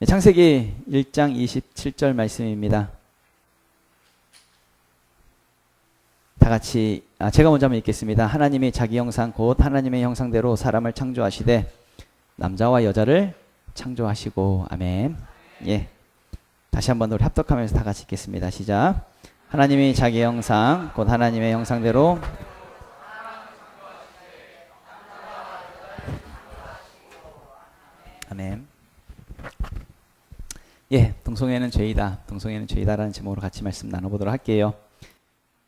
창세기 1장 27절 말씀입니다. 다 같이 제가 먼저 한번 읽겠습니다. 하나님이 자기 형상 곧 하나님의 형상대로 사람을 창조하시되 남자와 여자를 창조하시고. 아멘. 예. 다시 한번 우리 합독하면서 다 같이 읽겠습니다. 시작. 하나님이 자기 형상 곧 하나님의 형상대로 아멘. 예, 동성애는 죄이다. 동성애는 죄이다라는 제목으로 같이 말씀 나눠보도록 할게요.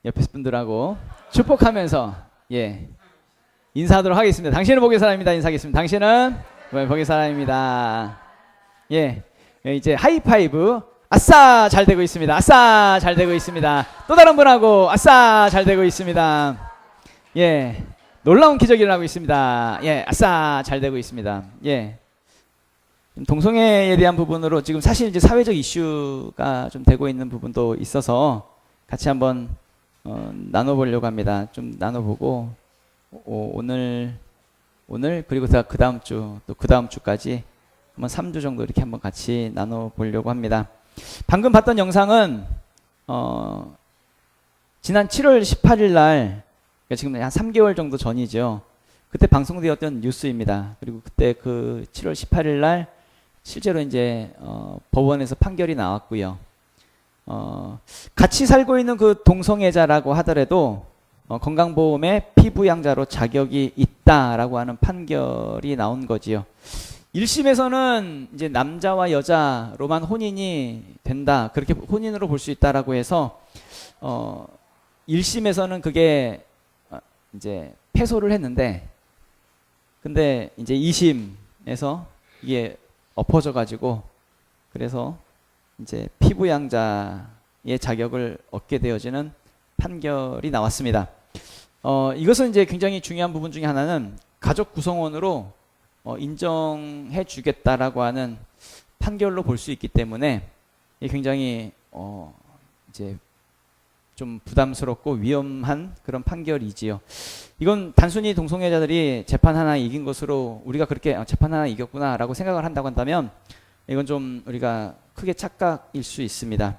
옆에 분들하고 축복하면서 인사하도록 하겠습니다. 당신은 복의 사람입니다. 인사하겠습니다. 당신은 복의 사람입니다. 이제 하이파이브. 아싸 잘 되고 있습니다. 아싸 잘 되고 있습니다. 또 다른 분하고 아싸 잘 되고 있습니다. 놀라운 기적이 일어나고 있습니다. 아싸 잘 되고 있습니다. 동성애에 대한 부분으로 지금 사실 이제 사회적 이슈가 좀 되고 있는 부분도 있어서 같이 한번 나눠보려고 합니다. 좀 나눠보고 오늘 그리고 그 다음 주 또 그 다음 주까지 한번 3주 정도 이렇게 한번 같이 나눠보려고 합니다. 방금 봤던 영상은 지난 7월 18일 날, 그러니까 지금 한 3개월 정도 전이죠. 그때 방송되었던 뉴스입니다. 그리고 그때 그 7월 18일 날 실제로 이제 법원에서 판결이 나왔고요. 같이 살고 있는 그 동성애자라고 하더라도 건강보험의 피부양자로 자격이 있다라고 하는 판결이 나온 거지요. 1심에서는 이제 남자와 여자로만 혼인이 된다, 그렇게 혼인으로 볼 수 있다라고 해서 1심에서는 그게 이제 패소를 했는데, 근데 이제 2심에서 이게 엎어져 가지고 그래서 이제 피부양자의 자격을 얻게 되어지는 판결이 나왔습니다. 이것은 이제 굉장히 중요한 부분 중에 하나는 가족 구성원으로 인정해 주겠다라고 하는 판결로 볼 수 있기 때문에 굉장히 이제 좀 부담스럽고 위험한 그런 판결이지요. 이건 단순히 동성애자들이 재판 하나 이긴 것으로 우리가 그렇게 재판 하나 이겼구나라고 생각을 한다고 한다면 이건 좀 우리가 크게 착각일 수 있습니다.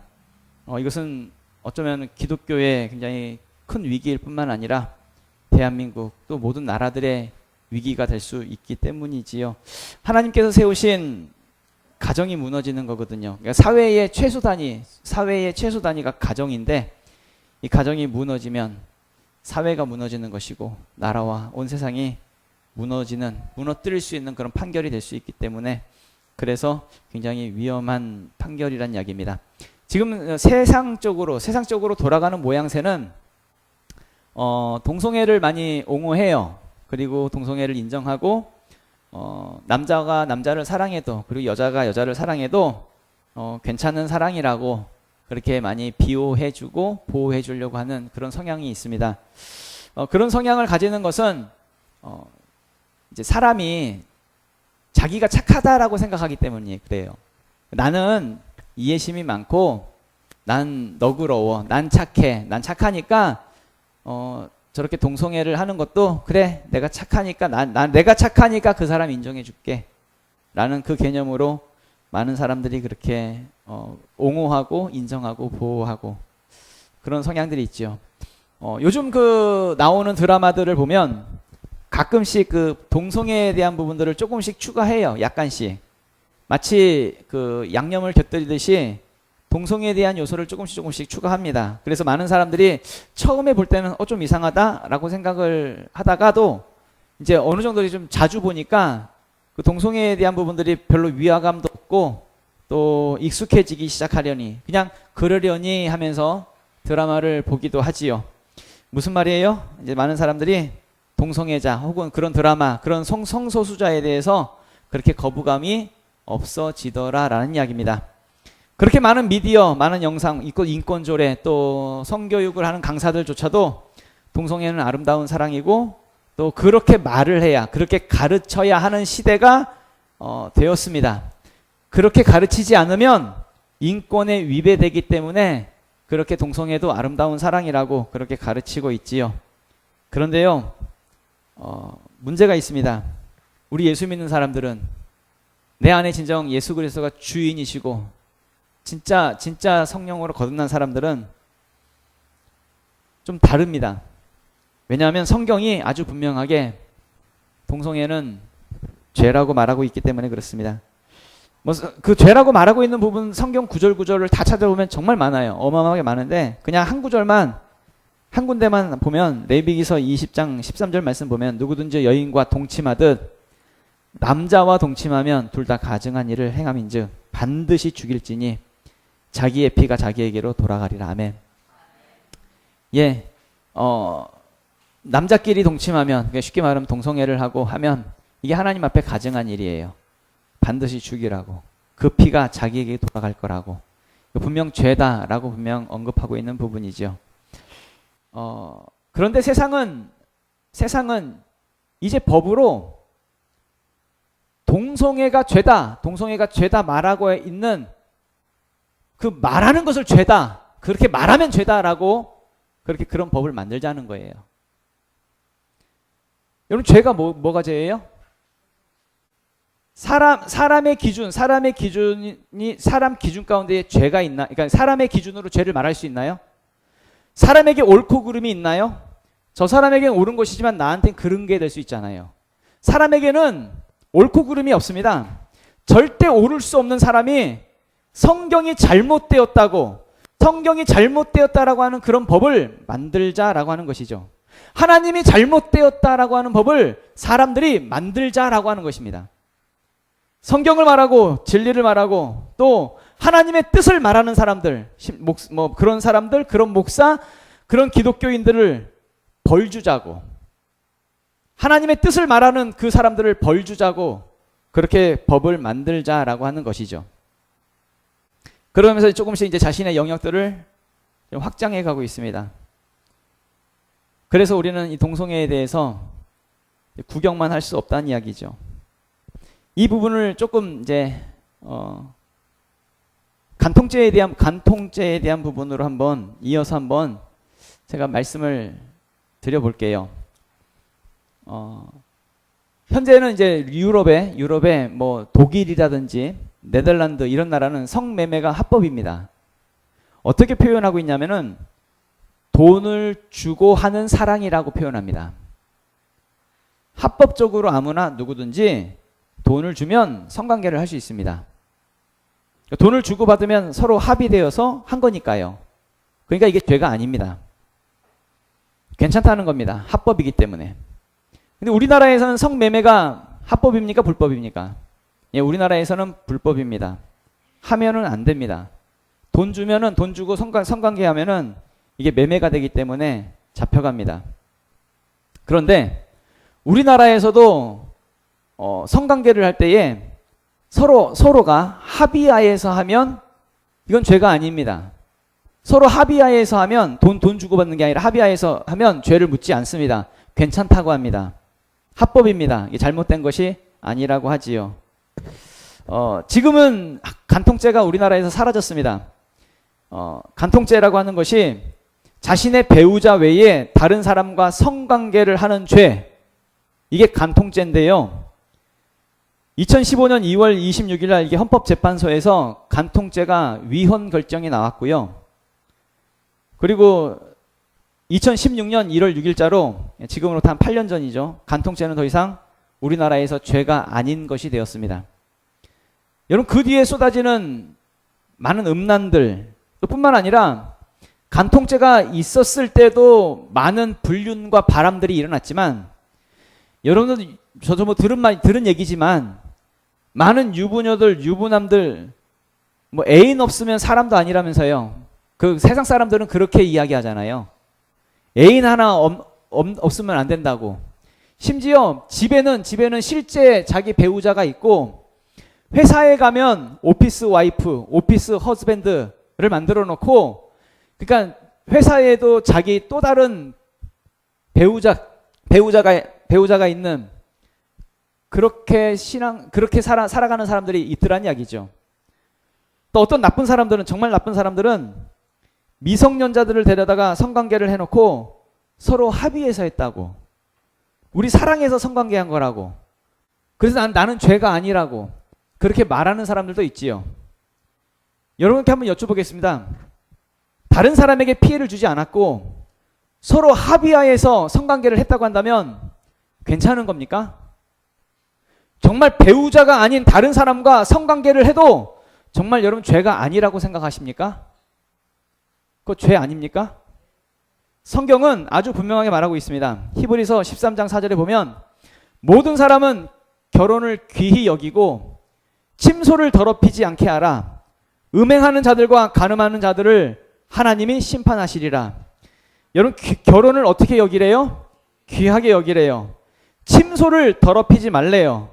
이것은 어쩌면 기독교의 굉장히 큰 위기일 뿐만 아니라 대한민국 또 모든 나라들의 위기가 될 수 있기 때문이지요. 하나님께서 세우신 가정이 무너지는 거거든요. 그러니까 사회의 최소 단위가 가정인데, 이 가정이 무너지면 사회가 무너지는 것이고 나라와 온 세상이 무너뜨릴 수 있는 그런 판결이 될 수 있기 때문에, 그래서 굉장히 위험한 판결이란 이야기입니다. 지금 세상적으로 돌아가는 모양새는 동성애를 많이 옹호해요. 그리고 동성애를 인정하고 남자가 남자를 사랑해도, 그리고 여자가 여자를 사랑해도 괜찮은 사랑이라고 그렇게 많이 비호해주고 보호해주려고 하는 그런 성향이 있습니다. 그런 성향을 가지는 것은 이제 사람이 자기가 착하다라고 생각하기 때문이 그래요. 나는 이해심이 많고 난 너그러워, 난 착해, 난 착하니까 저렇게 동성애를 하는 것도 그래, 내가 착하니까 내가 착하니까 그 사람 인정해 줄게 라는 그 개념으로 많은 사람들이 그렇게 옹호하고 인정하고 보호하고 그런 성향들이 있죠. 요즘 그 나오는 드라마들을 보면 가끔씩 그 동성애에 대한 부분들을 조금씩 추가해요. 약간씩. 마치 그 양념을 곁들이듯이 동성애에 대한 요소를 조금씩 추가합니다. 그래서 많은 사람들이 처음에 볼 때는 좀 이상하다라고 생각을 하다가도 이제 어느 정도 좀 자주 보니까 그 동성애에 대한 부분들이 별로 위화감도 없고 또 익숙해지기 시작하려니, 그냥 그러려니 하면서 드라마를 보기도 하지요. 무슨 말이에요? 이제 많은 사람들이 동성애자 혹은 그런 드라마, 그런 성소수자에 대해서 그렇게 거부감이 없어지더라라는 이야기입니다. 그렇게 많은 미디어, 많은 영상, 인권조례, 또 성교육을 하는 강사들조차도 동성애는 아름다운 사랑이고 또 그렇게 말을 해야, 그렇게 가르쳐야 하는 시대가 되었습니다. 그렇게 가르치지 않으면 인권에 위배되기 때문에 그렇게 동성애도 아름다운 사랑이라고 그렇게 가르치고 있지요. 그런데요, 문제가 있습니다. 우리 예수 믿는 사람들은 내 안에 진정 예수 그리스도가 주인이시고 진짜 성령으로 거듭난 사람들은 좀 다릅니다. 왜냐하면 성경이 아주 분명하게 동성애는 죄라고 말하고 있기 때문에 그렇습니다. 뭐 그 죄라고 말하고 있는 부분 성경 구절을 다 찾아보면 정말 많아요. 어마어마하게 많은데 그냥 한 구절만 한 군데만 보면 레위기서 20장 13절 말씀 보면 누구든지 여인과 동침하듯 남자와 동침하면 둘 다 가증한 일을 행함인즉 반드시 죽일지니 자기의 피가 자기에게로 돌아가리라. 아멘. 예, 남자끼리 동침하면 쉽게 말하면 동성애를 하고 하면 이게 하나님 앞에 가증한 일이에요. 반드시 죽이라고. 그 피가 자기에게 돌아갈 거라고. 분명 죄다라고 분명 언급하고 있는 부분이죠. 그런데 세상은 이제 법으로 동성애가 죄다 말하고 있는 그 말하는 것을 죄다, 그렇게 말하면 죄다라고 그렇게 그런 법을 만들자는 거예요. 여러분 죄가 뭐가 죄예요? 사람의 기준이 사람 기준 가운데 죄가 있나? 그러니까 사람의 기준으로 죄를 말할 수 있나요? 사람에게 옳고 그름이 있나요? 저 사람에게는 옳은 것이지만 나한테는 그른 게 될 수 있잖아요. 사람에게는 옳고 그름이 없습니다. 절대 옳을 수 없는 사람이 성경이 잘못되었다고, 성경이 잘못되었다라고 하는 그런 법을 만들자라고 하는 것이죠. 하나님이 잘못되었다라고 하는 법을 사람들이 만들자라고 하는 것입니다. 성경을 말하고 진리를 말하고 또 하나님의 뜻을 말하는 사람들, 그런 사람들, 그런 목사, 그런 기독교인들을 벌 주자고, 하나님의 뜻을 말하는 그 사람들을 벌 주자고 그렇게 법을 만들자라고 하는 것이죠. 그러면서 조금씩 이제 자신의 영역들을 좀 확장해 가고 있습니다. 그래서 우리는 이 동성애에 대해서 구경만 할 수 없다는 이야기죠. 이 부분을 조금 이제 간통죄에 대한 부분으로 한번 이어서 한번 제가 말씀을 드려볼게요. 현재는 이제 유럽에 뭐 독일이라든지 네덜란드 이런 나라는 성매매가 합법입니다. 어떻게 표현하고 있냐면은 돈을 주고 하는 사랑이라고 표현합니다. 합법적으로 아무나 누구든지 돈을 주면 성관계를 할 수 있습니다. 돈을 주고 받으면 서로 합의되어서 한 거니까요. 그러니까 이게 죄가 아닙니다. 괜찮다는 겁니다. 합법이기 때문에. 근데 우리나라에서는 성매매가 합법입니까? 불법입니까? 예, 우리나라에서는 불법입니다. 하면은 안 됩니다. 돈 주면은 돈 주고 성관계 하면은 이게 매매가 되기 때문에 잡혀갑니다. 그런데 우리나라에서도 성관계를 할 때에 서로가 합의하에서 하면 이건 죄가 아닙니다. 서로 합의하에서 하면 돈 주고받는 게 아니라 합의하에서 하면 죄를 묻지 않습니다. 괜찮다고 합니다. 합법입니다. 이게 잘못된 것이 아니라고 하지요. 지금은 간통죄가 우리나라에서 사라졌습니다. 간통죄라고 하는 것이 자신의 배우자 외에 다른 사람과 성관계를 하는 죄, 이게 간통죄인데요. 2015년 2월 26일 날 이게 헌법재판소에서 간통죄가 위헌 결정이 나왔고요. 그리고 2016년 1월 6일자로 지금으로부터 한 8년 전이죠. 간통죄는 더 이상 우리나라에서 죄가 아닌 것이 되었습니다. 여러분 그 뒤에 쏟아지는 많은 음란들 또 뿐만 아니라 간통죄가 있었을 때도 많은 불륜과 바람들이 일어났지만 여러분들 저도 뭐 들은 얘기지만 많은 유부녀들, 유부남들 뭐 애인 없으면 사람도 아니라면서요. 그 세상 사람들은 그렇게 이야기하잖아요. 애인 하나 없으면 안 된다고. 심지어 집에는 실제 자기 배우자가 있고 회사에 가면 오피스 와이프, 오피스 허즈밴드를 만들어 놓고 그러니까 회사에도 자기 또 다른 배우자가 있는 그렇게 살아가는 사람들이 있더란 이야기죠. 또 어떤 정말 나쁜 사람들은 미성년자들을 데려다가 성관계를 해놓고 서로 합의해서 했다고. 우리 사랑해서 성관계한 거라고. 그래서 나는 죄가 아니라고. 그렇게 말하는 사람들도 있지요. 여러분께 한번 여쭤보겠습니다. 다른 사람에게 피해를 주지 않았고 서로 합의하에서 성관계를 했다고 한다면 괜찮은 겁니까? 정말 배우자가 아닌 다른 사람과 성관계를 해도 정말 여러분 죄가 아니라고 생각하십니까? 그거 죄 아닙니까? 성경은 아주 분명하게 말하고 있습니다. 히브리서 13장 4절에 보면 모든 사람은 결혼을 귀히 여기고 침소를 더럽히지 않게 하라. 음행하는 자들과 간음하는 자들을 하나님이 심판하시리라. 여러분 결혼을 어떻게 여기래요? 귀하게 여기래요. 침소를 더럽히지 말래요.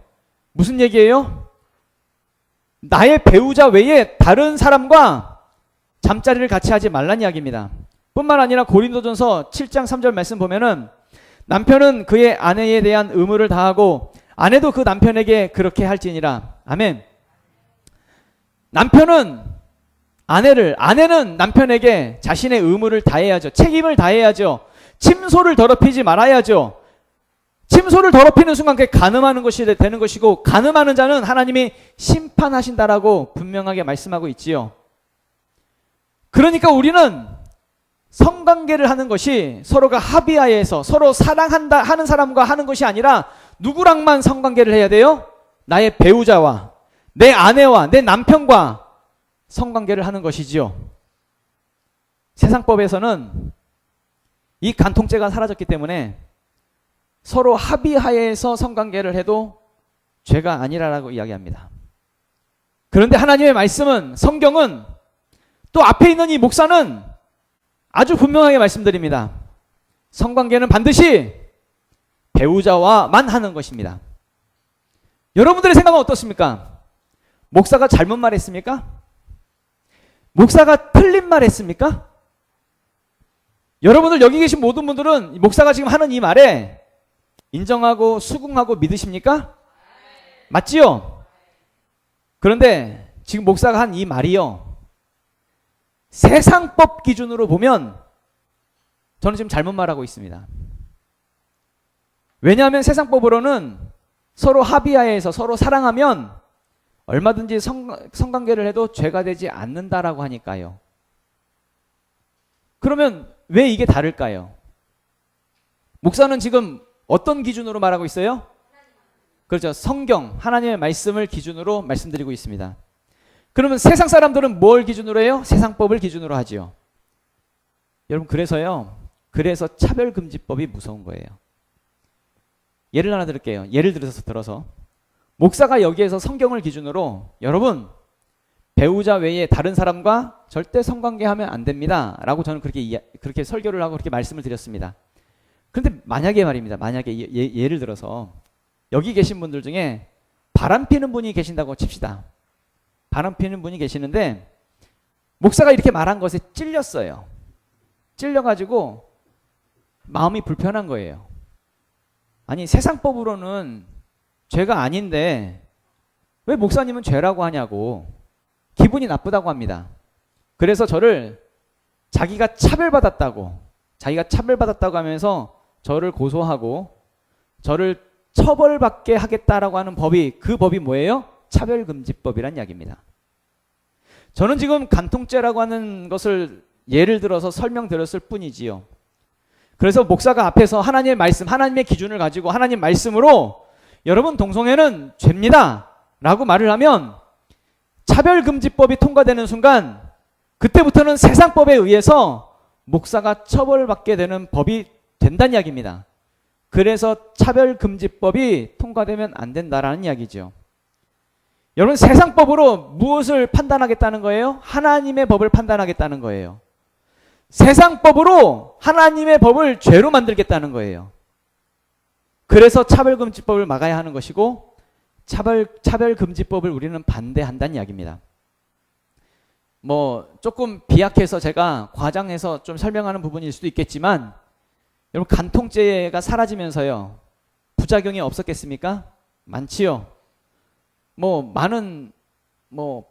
무슨 얘기예요? 나의 배우자 외에 다른 사람과 잠자리를 같이 하지 말란 이야기입니다. 뿐만 아니라 고린도전서 7장 3절 말씀 보면은 남편은 그의 아내에 대한 의무를 다하고 아내도 그 남편에게 그렇게 할지니라. 아멘. 남편은 아내는 남편에게 자신의 의무를 다해야죠. 책임을 다해야죠. 침소를 더럽히지 말아야죠. 침소를 더럽히는 순간 그게 간음하는 것이 되는 것이고 간음하는 자는 하나님이 심판하신다라고 분명하게 말씀하고 있지요. 그러니까 우리는 성관계를 하는 것이 서로가 합의하에서 서로 사랑한다 하는 사람과 하는 것이 아니라 누구랑만 성관계를 해야 돼요? 나의 배우자와 내 아내와 내 남편과 성관계를 하는 것이지요. 세상법에서는 이 간통죄가 사라졌기 때문에 서로 합의하에서 성관계를 해도 죄가 아니라라고 이야기합니다. 그런데 하나님의 말씀은 성경은 또 앞에 있는 이 목사는 아주 분명하게 말씀드립니다. 성관계는 반드시 배우자와만 하는 것입니다. 여러분들의 생각은 어떻습니까? 목사가 잘못 말했습니까? 목사가 틀린 말했습니까? 여러분들 여기 계신 모든 분들은 목사가 지금 하는 이 말에 인정하고 수긍하고 믿으십니까? 맞지요? 그런데 지금 목사가 한 이 말이요. 세상법 기준으로 보면 저는 지금 잘못 말하고 있습니다. 왜냐하면 세상법으로는 서로 합의하에서 서로 사랑하면 얼마든지 성관계를 해도 죄가 되지 않는다라고 하니까요. 그러면 왜 이게 다를까요? 목사는 지금 어떤 기준으로 말하고 있어요? 그렇죠. 성경, 하나님의 말씀을 기준으로 말씀드리고 있습니다. 그러면 세상 사람들은 뭘 기준으로 해요? 세상법을 기준으로 하지요. 여러분 그래서 차별금지법이 무서운 거예요. 예를 하나 들을게요. 예를 들어서 목사가 여기에서 성경을 기준으로 여러분 배우자 외에 다른 사람과 절대 성관계하면 안 됩니다 라고 저는 그렇게 설교를 하고 그렇게 말씀을 드렸습니다. 그런데 만약에 말입니다. 만약에 예를 들어서 여기 계신 분들 중에 바람 피는 분이 계신다고 칩시다. 바람 피는 분이 계시는데 목사가 이렇게 말한 것에 찔렸어요. 찔려가지고 마음이 불편한 거예요. 아니 세상법으로는 죄가 아닌데 왜 목사님은 죄라고 하냐고 기분이 나쁘다고 합니다. 그래서 저를 자기가 차별받았다고 하면서 저를 고소하고 저를 처벌받게 하겠다라고 하는 그 법이 뭐예요? 차별금지법이란 이야기입니다. 저는 지금 간통죄라고 하는 것을 예를 들어서 설명드렸을 뿐이지요. 그래서 목사가 앞에서 하나님의 말씀, 하나님의 기준을 가지고 하나님 말씀으로 여러분 동성애는 죄입니다 라고 말을 하면 차별금지법이 통과되는 순간 그때부터는 세상법에 의해서 목사가 처벌받게 되는 법이 된다는 이야기입니다. 그래서 차별금지법이 통과되면 안 된다라는 이야기죠. 여러분 세상법으로 무엇을 판단하겠다는 거예요? 하나님의 법을 판단하겠다는 거예요. 세상법으로 하나님의 법을 죄로 만들겠다는 거예요. 그래서 차별금지법을 막아야 하는 것이고 차별금지법을 우리는 반대한다는 이야기입니다. 조금 비약해서 제가 과장해서 좀 설명하는 부분일 수도 있겠지만 여러분 간통죄가 사라지면서요 부작용이 없었겠습니까? 많지요. 많은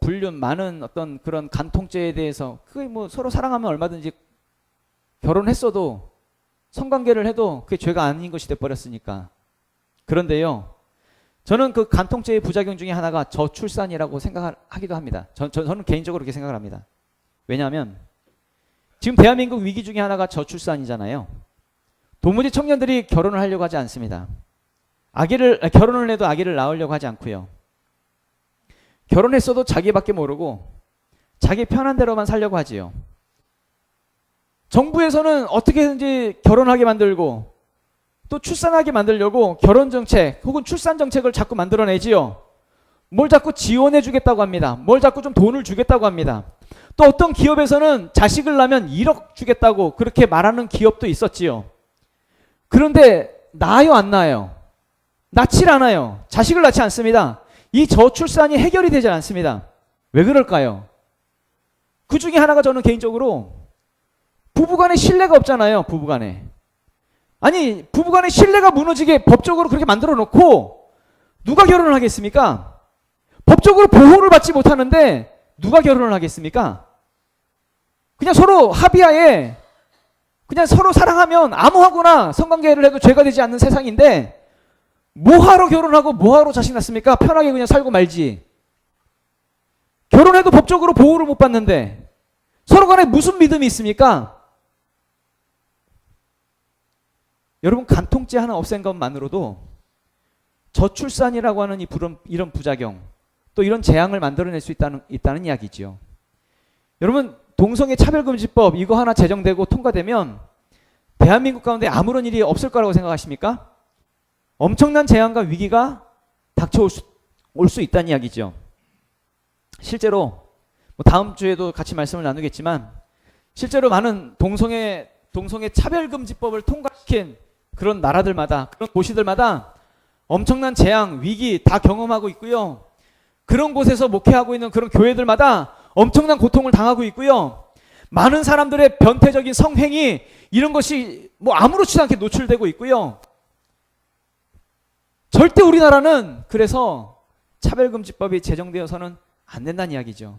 불륜 많은 어떤 그런 간통죄에 대해서 그게 서로 사랑하면 얼마든지 결혼했어도 성관계를 해도 그게 죄가 아닌 것이 돼버렸으니까. 그런데요 저는 그 간통죄의 부작용 중에 하나가 저출산이라고 생각하기도 합니다. 저는 개인적으로 그렇게 생각을 합니다. 왜냐하면 지금 대한민국 위기 중에 하나가 저출산이잖아요. 도무지 청년들이 결혼을 하려고 하지 않습니다. 결혼을 해도 아기를 낳으려고 하지 않고요. 결혼했어도 자기밖에 모르고 자기 편한 대로만 살려고 하지요. 정부에서는 어떻게든지 결혼하게 만들고 또 출산하게 만들려고 결혼정책 혹은 출산정책을 자꾸 만들어내지요. 뭘 자꾸 지원해 주겠다고 합니다. 뭘 자꾸 좀 돈을 주겠다고 합니다. 또 어떤 기업에서는 자식을 낳으면 1억 주겠다고 그렇게 말하는 기업도 있었지요. 그런데 낳아요, 안 낳아요? 낳질 않아요. 자식을 낳지 않습니다. 이 저출산이 해결이 되지 않습니다. 왜 그럴까요? 그 중에 하나가 저는 개인적으로 부부간에 신뢰가 없잖아요. 부부간에. 아니, 부부간에 신뢰가 무너지게 법적으로 그렇게 만들어 놓고 누가 결혼을 하겠습니까? 법적으로 보호를 받지 못하는데 누가 결혼을 하겠습니까? 그냥 서로 합의하에 그냥 서로 사랑하면 아무하거나 성관계를 해도 죄가 되지 않는 세상인데 뭐하러 결혼하고 뭐하러 자식 낳습니까? 편하게 그냥 살고 말지. 결혼해도 법적으로 보호를 못 받는데 서로 간에 무슨 믿음이 있습니까? 여러분, 간통죄 하나 없앤 것만으로도 저출산이라고 하는 이런 부작용, 또 이런 재앙을 만들어낼 수 있다는 이야기지요. 여러분, 동성애 차별금지법 이거 하나 제정되고 통과되면 대한민국 가운데 아무런 일이 없을 거라고 생각하십니까? 엄청난 재앙과 위기가 닥쳐올 수 있다는 이야기죠. 실제로 다음 주에도 같이 말씀을 나누겠지만 실제로 많은 동성애 차별금지법을 통과시킨 그런 나라들마다, 그런 도시들마다 엄청난 재앙, 위기 다 경험하고 있고요. 그런 곳에서 목회하고 있는 그런 교회들마다 엄청난 고통을 당하고 있고요. 많은 사람들의 변태적인 성행위 이런 것이 아무렇지도 않게 노출되고 있고요. 절대 우리나라는 그래서 차별금지법이 제정되어서는 안 된다는 이야기죠.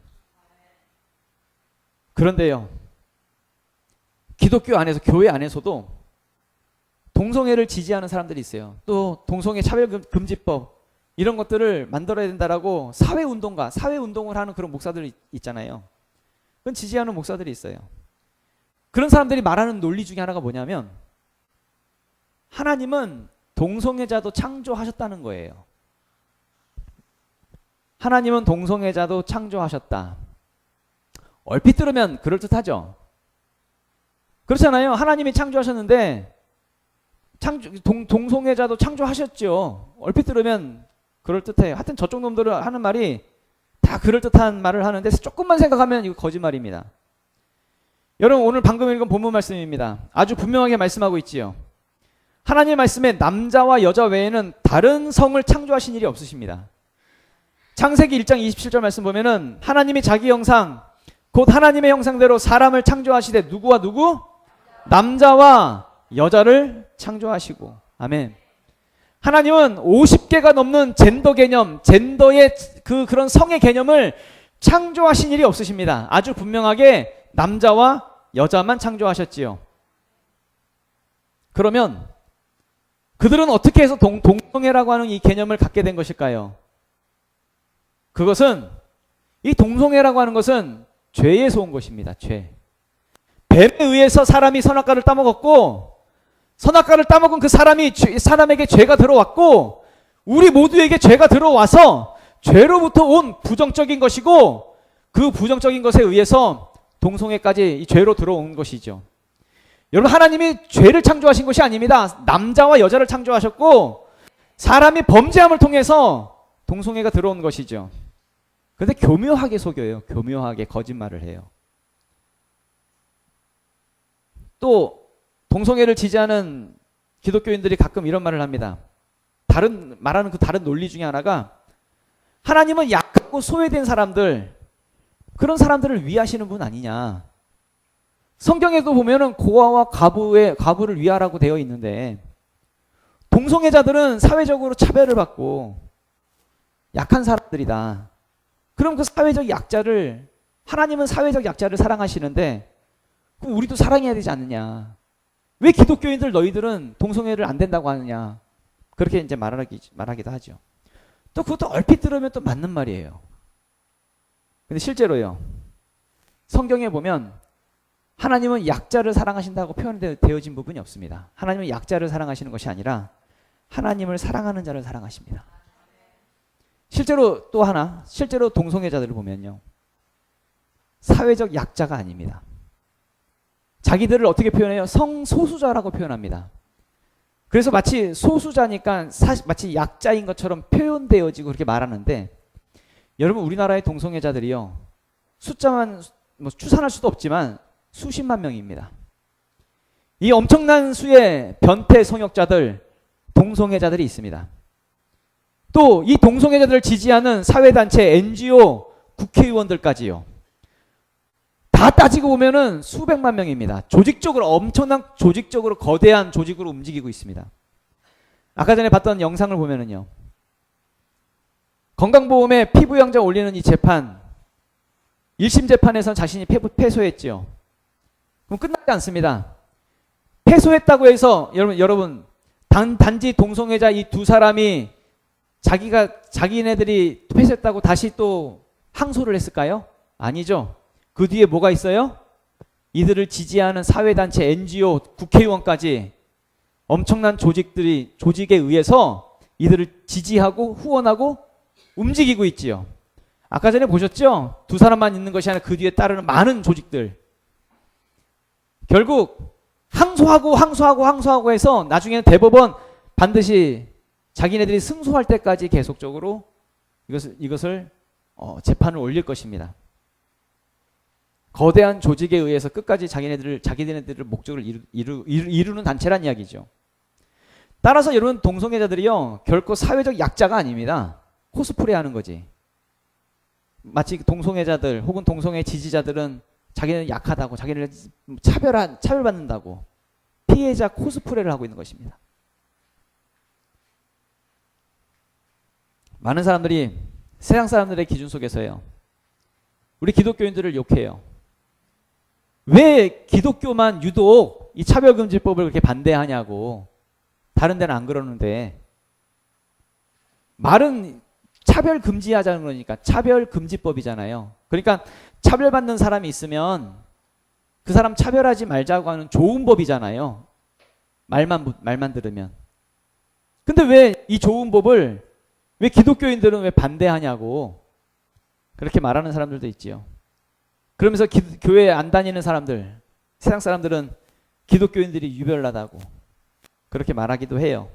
그런데요, 기독교 안에서, 교회 안에서도 동성애를 지지하는 사람들이 있어요. 또 동성애 차별금지법 이런 것들을 만들어야 된다라고 사회운동을 하는 그런 목사들이 있잖아요. 그건 지지하는 목사들이 있어요. 그런 사람들이 말하는 논리 중에 하나가 뭐냐면 하나님은 동성애자도 창조하셨다는 거예요. 하나님은 동성애자도 창조하셨다. 얼핏 들으면 그럴듯하죠. 그렇잖아요. 하나님이 창조하셨는데 동성애자도 창조하셨죠. 얼핏 들으면 그럴듯해요. 하여튼 저쪽 놈들은 하는 말이 다 그럴듯한 말을 하는데 조금만 생각하면 이거 거짓말입니다. 여러분, 오늘 방금 읽은 본문 말씀입니다. 아주 분명하게 말씀하고 있지요. 하나님의 말씀에 남자와 여자 외에는 다른 성을 창조하신 일이 없으십니다. 창세기 1장 27절 말씀 보면은 하나님이 자기 형상 곧 하나님의 형상대로 사람을 창조하시되 누구와 누구? 남자와 여자를 창조하시고. 아멘. 하나님은 50개가 넘는 젠더 개념, 젠더의 그런 성의 개념을 창조하신 일이 없으십니다. 아주 분명하게 남자와 여자만 창조하셨지요. 그러면 그들은 어떻게 해서 동성애라고 하는 이 개념을 갖게 된 것일까요? 그것은, 이 동성애라고 하는 것은 죄에서 온 것입니다. 죄. 뱀에 의해서 사람이 선악과를 따먹었고, 선악과를 따먹은 그 사람에게 죄가 들어왔고, 우리 모두에게 죄가 들어와서 죄로부터 온 부정적인 것이고, 그 부정적인 것에 의해서 동성애까지 이 죄로 들어온 것이죠. 여러분, 하나님이 죄를 창조하신 것이 아닙니다. 남자와 여자를 창조하셨고 사람이 범죄함을 통해서 동성애가 들어온 것이죠. 그런데 교묘하게 속여요. 교묘하게 거짓말을 해요. 또 동성애를 지지하는 기독교인들이 가끔 이런 말을 합니다. 말하는 그 다른 논리 중에 하나가 하나님은 약하고 소외된 사람들, 그런 사람들을 위하시는 분 아니냐. 성경에도 보면은 고아와 과부를 위하라고 되어 있는데 동성애자들은 사회적으로 차별을 받고 약한 사람들이다. 그럼 그 사회적 약자를, 하나님은 사회적 약자를 사랑하시는데 그럼 우리도 사랑해야 되지 않느냐. 왜 기독교인들 너희들은 동성애를 안 된다고 하느냐. 그렇게 이제 말하기도 하죠. 또 그것도 얼핏 들으면 또 맞는 말이에요. 근데 실제로요. 성경에 보면 하나님은 약자를 사랑하신다고 표현되어진 부분이 없습니다. 하나님은 약자를 사랑하시는 것이 아니라 하나님을 사랑하는 자를 사랑하십니다. 실제로 또 하나, 실제로 동성애자들을 보면요. 사회적 약자가 아닙니다. 자기들을 어떻게 표현해요? 성소수자라고 표현합니다. 그래서 마치 소수자니까 마치 약자인 것처럼 표현되어지고 그렇게 말하는데, 여러분 우리나라의 동성애자들이요. 숫자만 뭐 추산할 수도 없지만 수십만 명입니다. 이 엄청난 수의 변태 성역자들, 동성애자들이 있습니다. 또 이 동성애자들을 지지하는 사회단체, NGO, 국회의원들까지요. 다 따지고 보면은 수백만 명입니다. 조직적으로 엄청난 조직적으로 거대한 조직으로 움직이고 있습니다. 아까 전에 봤던 영상을 보면은요. 건강보험에 피부양자 올리는 이 재판, 1심 재판에선 자신이 패소했지요. 그럼 끝나지 않습니다. 패소했다고 해서 여러분 단지 동성애자 이 두 사람이 자기네들이 패소했다고 다시 또 항소를 했을까요? 아니죠. 그 뒤에 뭐가 있어요? 이들을 지지하는 사회단체, NGO, 국회의원까지 엄청난 조직에 의해서 이들을 지지하고 후원하고 움직이고 있지요. 아까 전에 보셨죠? 두 사람만 있는 것이 아니라 그 뒤에 따르는 많은 조직들. 결국 항소하고 해서 나중에는 대법원 반드시 자기네들이 승소할 때까지 계속적으로 이것을 재판을 올릴 것입니다. 거대한 조직에 의해서 끝까지 자기네들의 목적을 이루는 단체란 이야기죠. 따라서 여러분 동성애자들이요 결코 사회적 약자가 아닙니다. 코스프레 하는 거지. 마치 동성애자들 혹은 동성애 지지자들은 자기는 약하다고, 자기를 차별받는다고 피해자 코스프레를 하고 있는 것입니다. 많은 사람들이 세상 사람들의 기준 속에서요. 우리 기독교인들을 욕해요. 왜 기독교만 유독 이 차별금지법을 그렇게 반대하냐고. 다른 데는 안 그러는데. 말은 차별 금지하자는 거니까 차별 금지법이잖아요. 그러니까 차별받는 사람이 있으면 그 사람 차별하지 말자고 하는 좋은 법이잖아요. 말만 들으면. 근데 왜 이 좋은 법을 왜 기독교인들은 왜 반대하냐고 그렇게 말하는 사람들도 있지요. 그러면서 교회 안 다니는 사람들, 세상 사람들은 기독교인들이 유별나다고 그렇게 말하기도 해요.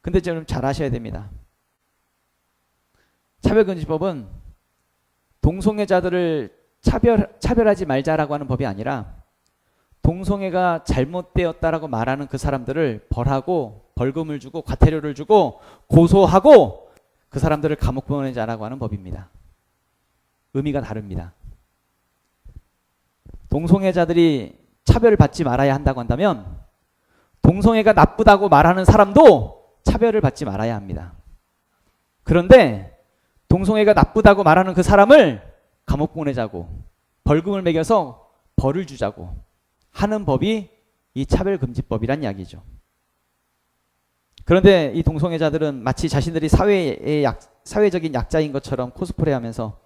근데 좀 잘 아셔야 됩니다. 차별금지법은 동성애자들을 차별하지 말자라고 하는 법이 아니라 동성애가 잘못되었다라고 말하는 그 사람들을 벌하고 벌금을 주고 과태료를 주고 고소하고 그 사람들을 감옥 보내자라고 하는 법입니다. 의미가 다릅니다. 동성애자들이 차별을 받지 말아야 한다고 한다면 동성애가 나쁘다고 말하는 사람도 차별을 받지 말아야 합니다. 그런데 동성애가 나쁘다고 말하는 그 사람을 감옥 보내자고 벌금을 매겨서 벌을 주자고 하는 법이 이 차별금지법이란 이야기죠. 그런데 이 동성애자들은 마치 자신들이 사회적인 약자인 것처럼 코스프레하면서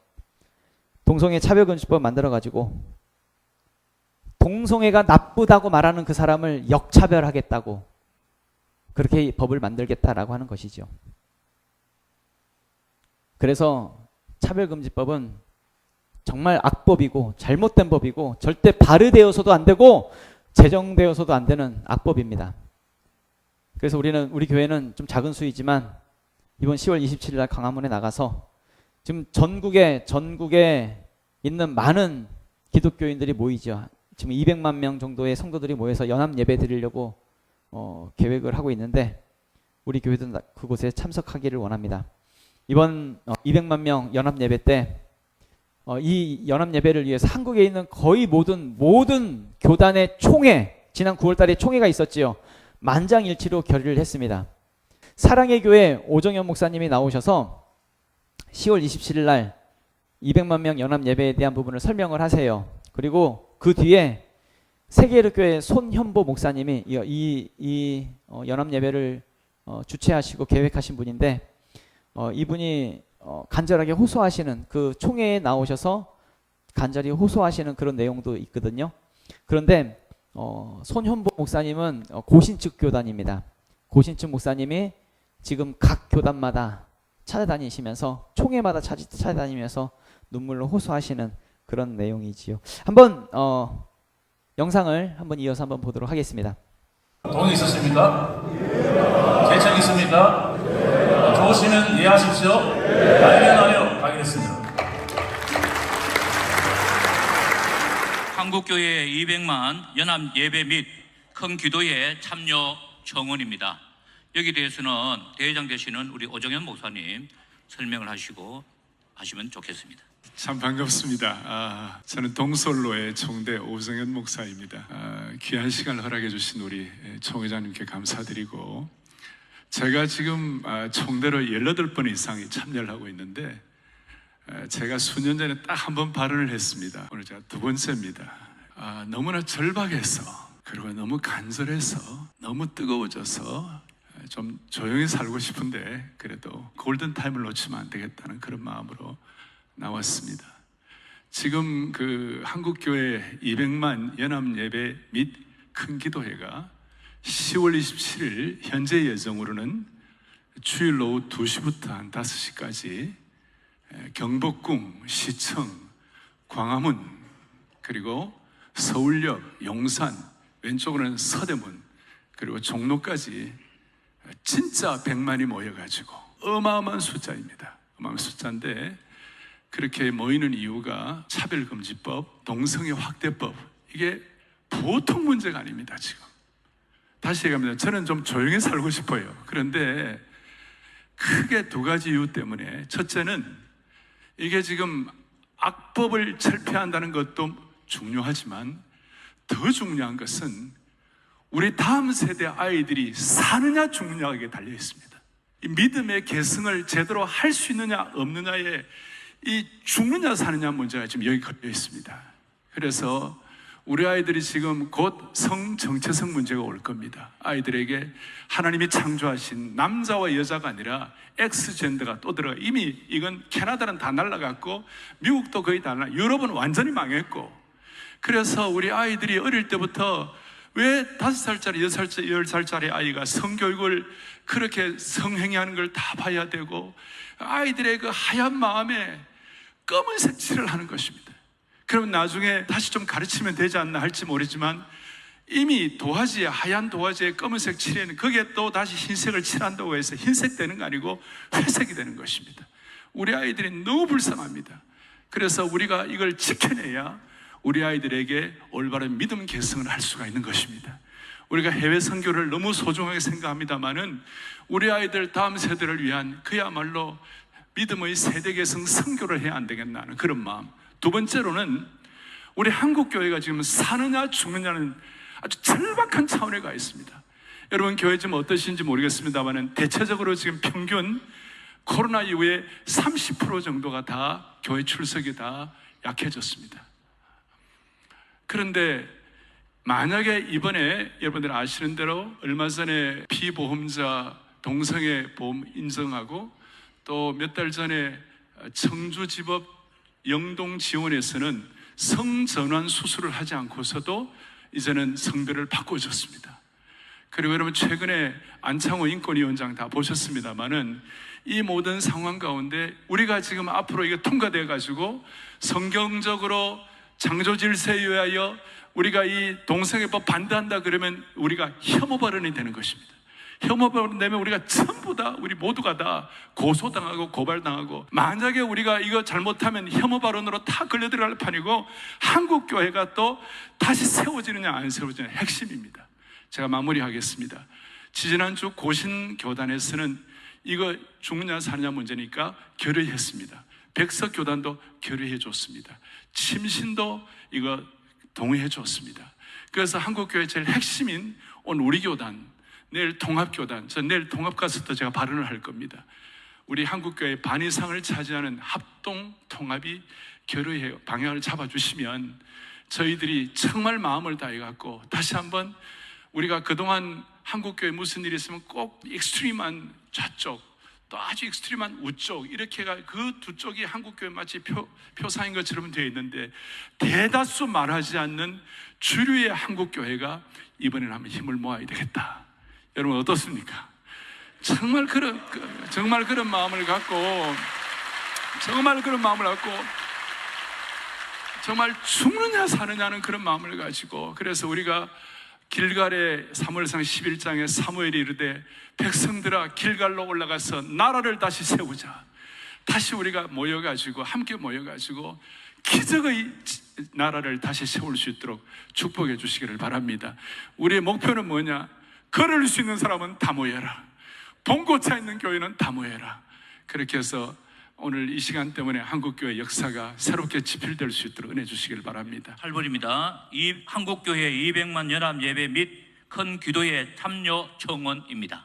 동성애 차별금지법 만들어가지고 동성애가 나쁘다고 말하는 그 사람을 역차별하겠다고 그렇게 법을 만들겠다라고 하는 것이죠. 그래서 차별금지법은 정말 악법이고 잘못된 법이고 절대 발의되어서도 안 되고 제정되어서도 안 되는 악법입니다. 그래서 우리 교회는 좀 작은 수이지만 이번 10월 27일 날 광화문에 나가서 지금 전국에 있는 많은 기독교인들이 모이죠. 지금 200만 명 정도의 성도들이 모여서 연합 예배 드리려고 계획을 하고 있는데 우리 교회도 그곳에 참석하기를 원합니다. 이번 200만 명 연합 예배 때 이 연합 예배를 위해서 한국에 있는 거의 모든 교단의 총회, 지난 9월 달에 총회가 있었지요. 만장일치로 결의를 했습니다. 사랑의 교회 오정현 목사님이 나오셔서 10월 27일 날 200만 명 연합 예배에 대한 부분을 설명을 하세요. 그리고 그 뒤에 세계의료교회 손현보 목사님이 이 연합 예배를 주최하시고 계획하신 분인데 이분이 간절하게 호소하시는 그 총회에 나오셔서 간절히 호소하시는 그런 내용도 있거든요. 그런데 손현보 목사님은 고신측 교단입니다. 고신측 목사님이 지금 각 교단마다 찾아다니시면서 총회마다 찾아다니면서 눈물로 호소하시는 그런 내용이지요. 한번 영상을 한번 이어서 한번 보도록 하겠습니다. 동의 있으십니까? 개청 있습니까? 좋으시면 이해하십시오. 아니면 아니요. 가겠습니다. 한국교회 200만 연합 예배 및 큰 기도에 참여 청원입니다. 여기 대해서는 대회장 되시는 우리 오정현 목사님 설명을 하시면 좋겠습니다. 참 반갑습니다. 저는 동솔로의 총대 오정현 목사입니다. 귀한 시간을 허락해 주신 우리 총회장님께 감사드리고, 제가 지금 총대로 18번 이상이 참여를 하고 있는데, 제가 수년 전에 딱 한 번 발언을 했습니다. 오늘 제가 두 번째입니다. 너무나 절박해서, 그리고 너무 간절해서, 너무 뜨거워져서 좀 조용히 살고 싶은데 그래도 골든타임을 놓치면 안 되겠다는 그런 마음으로 나왔습니다. 지금 그 한국교회 200만 연합예배 및 큰 기도회가 10월 27일 현재 예정으로는 주일 오후 2시부터 한 5시까지 경복궁, 시청, 광화문, 그리고 서울역, 용산, 왼쪽으로는 서대문, 그리고 종로까지 진짜 100만이 모여가지고 어마어마한 숫자입니다. 어마어마한 숫자인데, 그렇게 모이는 이유가 차별금지법, 동성애 확대법, 이게 보통 문제가 아닙니다. 지금 다시 얘기합니다. 저는 좀 조용히 살고 싶어요. 그런데 크게 두 가지 이유 때문에, 첫째는 이게 지금 악법을 철폐한다는 것도 중요하지만 더 중요한 것은 우리 다음 세대 아이들이 사느냐 죽느냐에 달려 있습니다. 이 믿음의 계승을 제대로 할 수 있느냐 없느냐에 이 죽느냐 사느냐 문제가 지금 여기 걸려 있습니다. 그래서 우리 아이들이 지금 곧 성정체성 문제가 올 겁니다. 아이들에게 하나님이 창조하신 남자와 여자가 아니라 엑스젠더가 또 들어가. 이미 이건 캐나다는 다 날라갔고 미국도 거의 다 유럽은 완전히 망했고, 그래서 우리 아이들이 어릴 때부터 왜 5살짜리, 6살짜리, 10살짜리 아이가 성교육을 그렇게 성행위하는 걸 다 봐야 되고, 아이들의 그 하얀 마음에 검은색 칠을 하는 것입니다. 그러면 나중에 다시 좀 가르치면 되지 않나 할지 모르지만, 이미 도화지에, 하얀 도화지에 검은색 칠해는 거기에 또 다시 흰색을 칠한다고 해서 흰색 되는 거 아니고 회색이 되는 것입니다. 우리 아이들이 너무 불쌍합니다. 그래서 우리가 이걸 지켜내야 우리 아이들에게 올바른 믿음 계승을 할 수가 있는 것입니다. 우리가 해외 선교를 너무 소중하게 생각합니다마는 우리 아이들 다음 세대를 위한 그야말로 믿음의 세대 계승 선교를 해야 안 되겠나 하는 그런 마음. 두 번째로는 우리 한국교회가 지금 사느냐 죽느냐는 아주 절박한 차원에 가 있습니다. 여러분 교회 좀 어떠신지 모르겠습니다만 대체적으로 지금 평균 코로나 이후에 30% 정도가 다 교회 출석이 다 약해졌습니다. 그런데 만약에 이번에 여러분들 아시는 대로 얼마 전에 피보험자 동성애 보험 인정하고, 또 몇 달 전에 청주지법 영동지원에서는 성전환 수술을 하지 않고서도 이제는 성별을 바꿔줬습니다. 그리고 여러분 최근에 안창호 인권위원장 다 보셨습니다마는 이 모든 상황 가운데 우리가 지금 앞으로 이게 통과돼 가지고 성경적으로 창조 질서에 의하여 우리가 이 동성애법 반대한다 그러면 우리가 혐오 발언이 되는 것입니다. 혐오 발언 되면 우리가 전부 다, 우리 모두가 다 고소당하고 고발당하고, 만약에 우리가 이거 잘못하면 혐오 발언으로 다 걸려 들어갈 판이고, 한국 교회가 또 다시 세워지느냐 안 세워지느냐 핵심입니다. 제가 마무리하겠습니다. 지지난주 고신교단에서는 이거 죽느냐 사느냐 문제니까 결의했습니다. 백석교단도 결의해 줬습니다. 침신도 이거 동의해 줬습니다. 그래서 한국교회 제일 핵심인 오늘 우리 교단, 내일 통합교단, 저 내일 통합 가서도 제가 발언을 할 겁니다. 우리 한국교회 반 이상을 차지하는 합동 통합이 결의해 방향을 잡아주시면 저희들이 정말 마음을 다해갖고 다시 한번 우리가 그동안 한국교회 무슨 일이 있으면 꼭 익스트림한 좌쪽 또 아주 익스트림한 우쪽, 이렇게가 그 두 쪽이 한국교회 마치 표상인 것처럼 되어 있는데, 대다수 말하지 않는 주류의 한국교회가 이번에는 한번 힘을 모아야 되겠다. 여러분 어떻습니까? 정말 그런 마음을 갖고, 정말 죽느냐 사느냐는 그런 마음을 가지고, 그래서 우리가 길갈의 사무엘상 11장에 사무엘이 이르되 백성들아 길갈로 올라가서 나라를 다시 세우자. 다시 우리가 모여가지고 함께 모여가지고 기적의 나라를 다시 세울 수 있도록 축복해 주시기를 바랍니다. 우리의 목표는 뭐냐? 걸을 수 있는 사람은 다 모여라. 봉고차 있는 교회는 다 모여라. 그렇게 해서 오늘 이 시간 때문에 한국교회 역사가 새롭게 지필될 수 있도록 은혜 주시기를 바랍니다. 8번입니다. 이 한국교회 200만 연합 예배 및 큰 기도의 참여 청원입니다.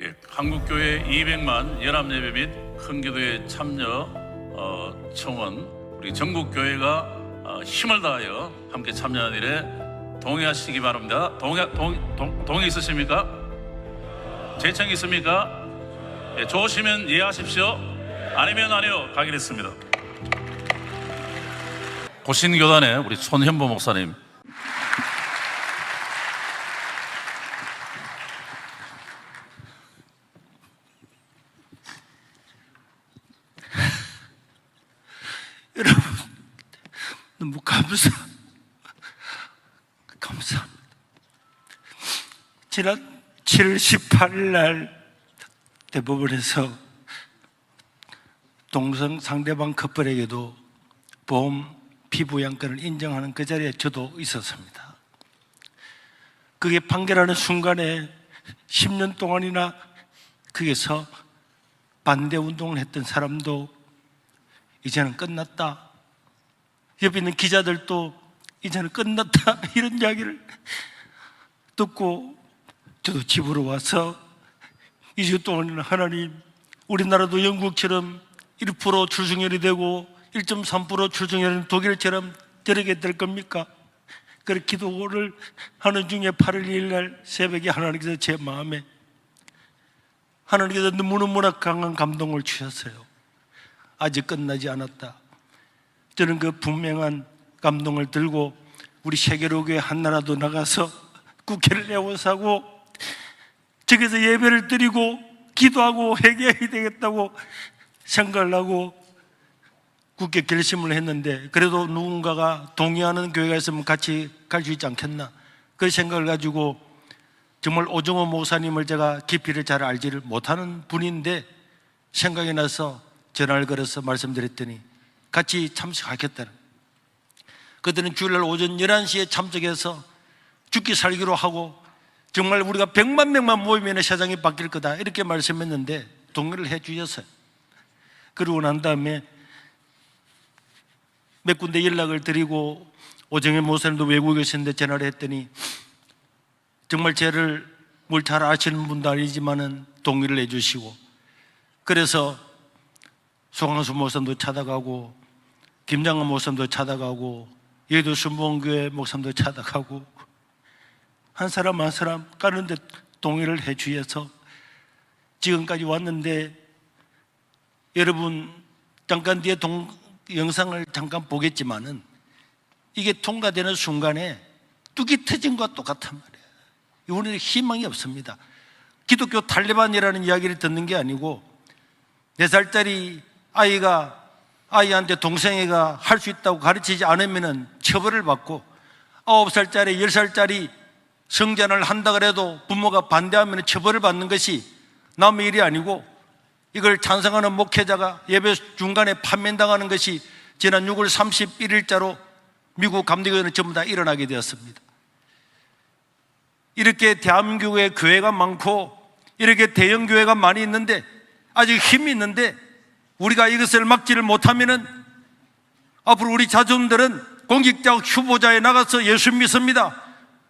예, 한국교회 200만 연합예배 및 큰 기도의 참여 청원, 우리 전국교회가 힘을 다하여 함께 참여하는 일에 동의하시기 바랍니다. 동의 있으십니까? 제청 있습니까? 예, 좋으시면 예하십시오. 아니면 아니요. 가기겠습니다. 고신교단의 우리 손현보 목사님. 여러분 너무 감사합니다. 지난 7월 18일 날 대법원에서 동성 상대방 커플에게도 보험 피부양권을 인정하는 그 자리에 저도 있었습니다. 그게 판결하는 순간에 10년 동안이나 거기서 반대 운동을 했던 사람도 이제는 끝났다, 옆에 있는 기자들도 이제는 끝났다, 이런 이야기를 듣고 저도 집으로 와서 2주 동안이나 하나님, 우리나라도 영국처럼 1% 출생률이 되고 1.3% 출생률은 독일처럼 저렇게 될 겁니까? 그렇게 기도를 하는 중에 8월 2일 날 새벽에 하나님께서 제 마음에, 하나님께서 너무너무나 강한 감동을 주셨어요. 아직 끝나지 않았다. 저는 그 분명한 감동을 들고 우리 세계로교회 한나라도 나가서 국회를 내워서고 저기서 예배를 드리고 기도하고 회개해야 되겠다고 생각을 하고 굳게 결심을 했는데, 그래도 누군가가 동의하는 교회가 있으면 같이 갈 수 있지 않겠나, 그 생각을 가지고 정말 오정호 목사님을 제가 깊이를 잘 알지를 못하는 분인데 생각이 나서 전화를 걸어서 말씀드렸더니 같이 참석하겠다는, 그들은 주일날 오전 11시에 참석해서 죽기 살기로 하고 정말 우리가 100만 명만 모이면 세상이 바뀔 거다, 이렇게 말씀했는데 동의를 해 주셨어요. 그러고 난 다음에 몇 군데 연락을 드리고 오정현 목사님도 외국에 계시는데 전화를 했더니 정말 저를 뭘 잘 아시는 분도 아니지만은 동의를 해 주시고, 그래서 송항수 목사님도 찾아가고 김장한 목사님도 찾아가고 여의도 순복음교회 목사님도 찾아가고 한 사람 한 사람 가는데 동의를 해 주셔서 지금까지 왔는데, 여러분 잠깐 뒤에 영상을 잠깐 보겠지만은 이게 통과되는 순간에 뚝이 터진 것과 똑같단 말이에요. 우리는 희망이 없습니다. 기독교 탈레반이라는 이야기를 듣는 게 아니고 4살짜리 아이한테 동생애가 할 수 있다고 가르치지 않으면 처벌을 받고 9살짜리 10살짜리 성전을 한다 그래도 부모가 반대하면 처벌을 받는 것이 남의 일이 아니고, 이걸 찬성하는 목회자가 예배 중간에 판매당하는 것이 지난 6월 31일자로 미국 감리교회는 전부 다 일어나게 되었습니다. 이렇게 대한민국에 교회가 많고 이렇게 대형 교회가 많이 있는데, 아직 힘이 있는데 우리가 이것을 막지를 못하면은 앞으로 우리 자손들은 공직자 후보자에 나가서 예수 믿습니다,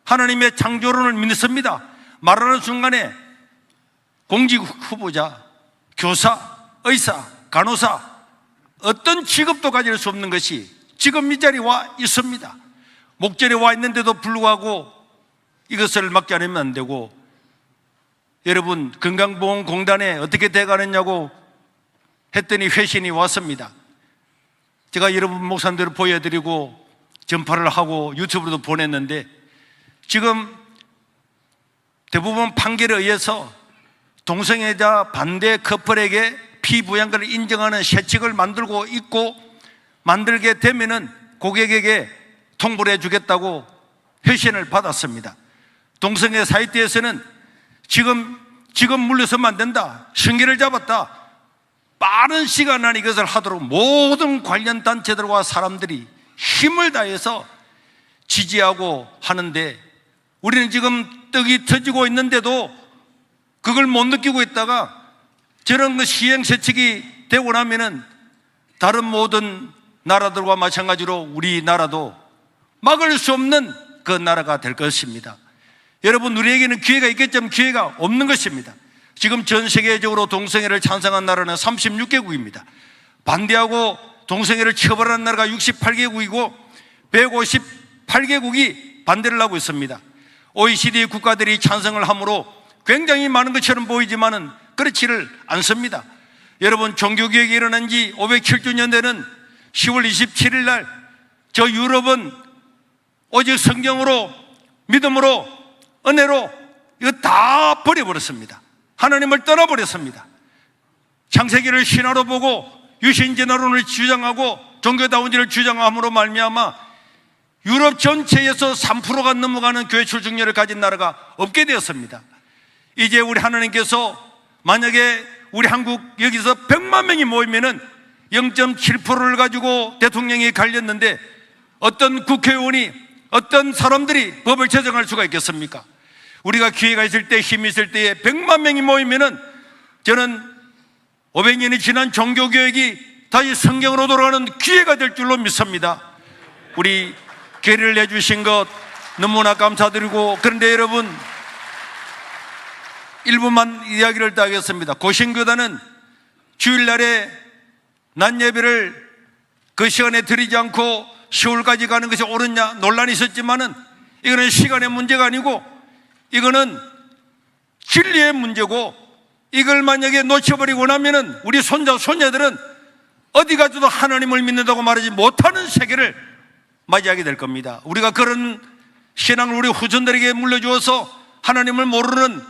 하나님의 창조론을 믿습니다 말하는 순간에 공직 후보자, 교사, 의사, 간호사, 어떤 직업도 가질 수 없는 것이 지금 이 자리에 와 있습니다. 목전에 와 있는데도 불구하고 이것을 막지 않으면 안 되고, 여러분 건강보험공단에 어떻게 돼가느냐고 했더니 회신이 왔습니다. 제가 여러분 목사님들을 보여드리고 전파를 하고 유튜브로도 보냈는데 지금 대부분 판결에 의해서 동성애자 반대 커플에게 피부양가를 인정하는 세칙을 만들고 있고 만들게 되면은 고객에게 통보를 해주겠다고 회신을 받았습니다. 동성애 사이트에서는 지금 물러서면 안 된다. 승계를 잡았다. 빠른 시간 안에 이것을 하도록 모든 관련 단체들과 사람들이 힘을 다해서 지지하고 하는데 우리는 지금 떡이 터지고 있는데도 그걸 못 느끼고 있다가 저런 그 시행세칙이 되고 나면은 다른 모든 나라들과 마찬가지로 우리나라도 막을 수 없는 그 나라가 될 것입니다. 여러분, 우리에게는 기회가 있겠지만 기회가 없는 것입니다. 지금 전 세계적으로 동성애를 찬성한 나라는 36개국입니다. 반대하고 동성애를 처벌하는 나라가 68개국이고 158개국이 반대를 하고 있습니다. OECD 국가들이 찬성을 함으로 굉장히 많은 것처럼 보이지만은 그렇지를 않습니다. 여러분, 종교개혁이 일어난 지 507주년 되는 10월 27일 날 저 유럽은 오직 성경으로, 믿음으로, 은혜로 이거 다 버려버렸습니다. 하나님을 떠나버렸습니다. 창세기를 신화로 보고 유신진화론을 주장하고 종교다운지를 주장함으로 말미암아 유럽 전체에서 3%가 넘어가는 교회 출석률을 가진 나라가 없게 되었습니다. 이제 우리 하나님께서 만약에 우리 한국 여기서 100만 명이 모이면은 0.7%를 가지고 대통령이 갈렸는데 어떤 국회의원이, 어떤 사람들이 법을 제정할 수가 있겠습니까? 우리가 기회가 있을 때, 힘이 있을 때에 100만 명이 모이면은 저는 500년이 지난 종교개혁이 다시 성경으로 돌아가는 기회가 될 줄로 믿습니다. 우리 계리를 내주신 것 너무나 감사드리고, 그런데 여러분 1분만 이야기를 더 하겠습니다. 고신교단은 주일날에 낮 예배를 그 시간에 드리지 않고 시골까지 가는 것이 옳으냐 논란이 있었지만은 이거는 시간의 문제가 아니고 이거는 진리의 문제고, 이걸 만약에 놓쳐버리고 나면은 우리 손자 손녀들은 어디 가서도 하나님을 믿는다고 말하지 못하는 세계를 맞이하게 될 겁니다. 우리가 그런 신앙을 우리 후손들에게 물려주어서 하나님을 모르는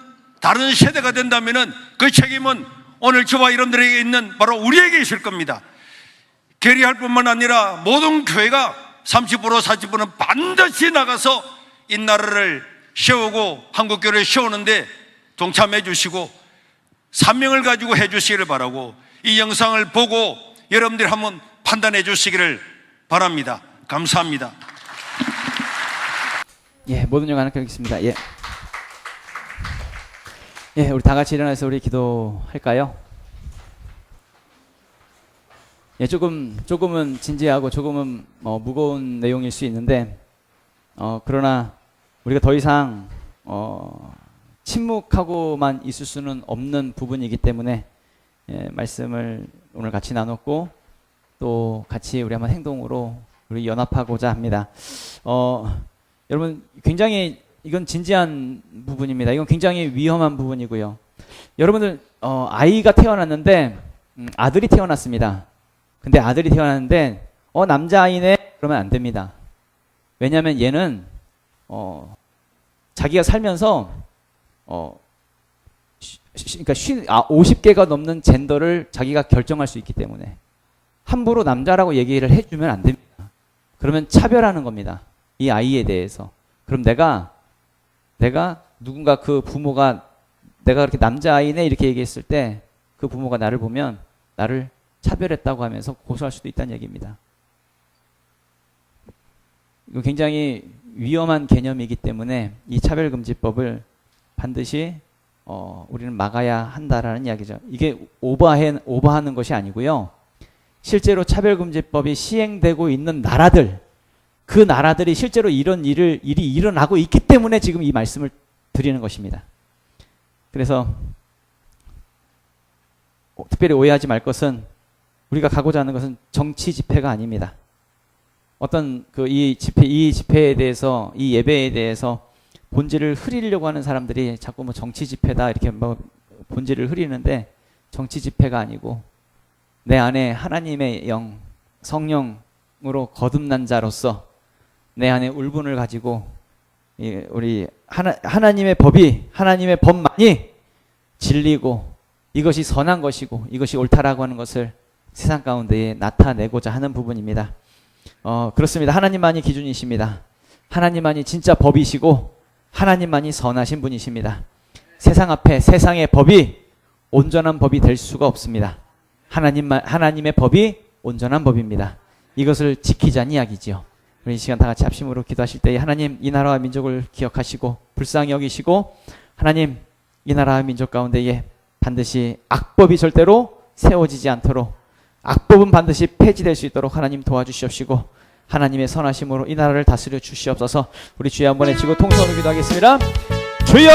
다른 세대가 된다면은 그 책임은 오늘 저와 여러분들에게 있는 바로 우리에게 있을 겁니다. 계리할 뿐만 아니라 모든 교회가 30% 40%는 반드시 나가서 이 나라를 세우고 한국교회를 세우는데 동참해 주시고 사명을 가지고 해 주시기를 바라고, 이 영상을 보고 여러분들이 한번 판단해 주시기를 바랍니다. 감사합니다. 예, 모든 영광을 드리겠습니다. 예. 예, 우리 다 같이 일어나서 우리 기도할까요? 예, 조금은 진지하고 조금은 무거운 내용일 수 있는데, 그러나 우리가 더 이상 침묵하고만 있을 수는 없는 부분이기 때문에 말씀을 오늘 같이 나눴고 또 같이 우리 한번 행동으로 우리 연합하고자 합니다. 여러분, 굉장히 이건 진지한 부분입니다. 이건 굉장히 위험한 부분이고요. 여러분들 아이가 태어났는데 아들이 태어났습니다. 근데 아들이 태어났는데 남자아이네 그러면 안 됩니다. 왜냐하면 얘는 자기가 살면서 그러니까 50개가 넘는 젠더를 자기가 결정할 수 있기 때문에 함부로 남자라고 얘기를 해주면 안 됩니다. 그러면 차별하는 겁니다. 이 아이에 대해서. 그럼 내가 누군가 그 부모가 내가 그렇게 남자아이네 이렇게 얘기했을 때 그 부모가 나를 보면 나를 차별했다고 하면서 고소할 수도 있다는 얘기입니다. 이거 굉장히 위험한 개념이기 때문에 이 차별금지법을 반드시 우리는 막아야 한다라는 이야기죠. 이게 오버하는 것이 아니고요. 실제로 차별금지법이 시행되고 있는 나라들, 그 나라들이 실제로 이런 일이 일어나고 있기 때문에 지금 이 말씀을 드리는 것입니다. 그래서 특별히 오해하지 말 것은, 우리가 가고자 하는 것은 정치 집회가 아닙니다. 어떤 이 집회에 대해서, 이 예배에 대해서 본질을 흐리려고 하는 사람들이 자꾸 뭐 정치 집회다 이렇게 뭐 본질을 흐리는데 정치 집회가 아니고 내 안에 하나님의 영, 성령으로 거듭난 자로서 내 안에 울분을 가지고 우리 하나님의 법이 하나님의 법만이 진리고 이것이 선한 것이고 이것이 옳다라고 하는 것을 세상 가운데에 나타내고자 하는 부분입니다. 그렇습니다. 하나님만이 기준이십니다. 하나님만이 진짜 법이시고 하나님만이 선하신 분이십니다. 세상 앞에 세상의 법이 온전한 법이 될 수가 없습니다. 하나님의 법이 온전한 법입니다. 이것을 지키자는 이야기지요. 우리 이 시간 다 같이 합심으로 기도하실 때 하나님 이 나라와 민족을 기억하시고 불쌍히 여기시고 하나님 이 나라와 민족 가운데에 반드시 악법이 절대로 세워지지 않도록 악법은 반드시 폐지될 수 있도록 하나님 도와주시옵시고 하나님의 선하심으로 이 나라를 다스려 주시옵소서. 우리 주여 한번 외치고 통성으로 기도하겠습니다. 주여!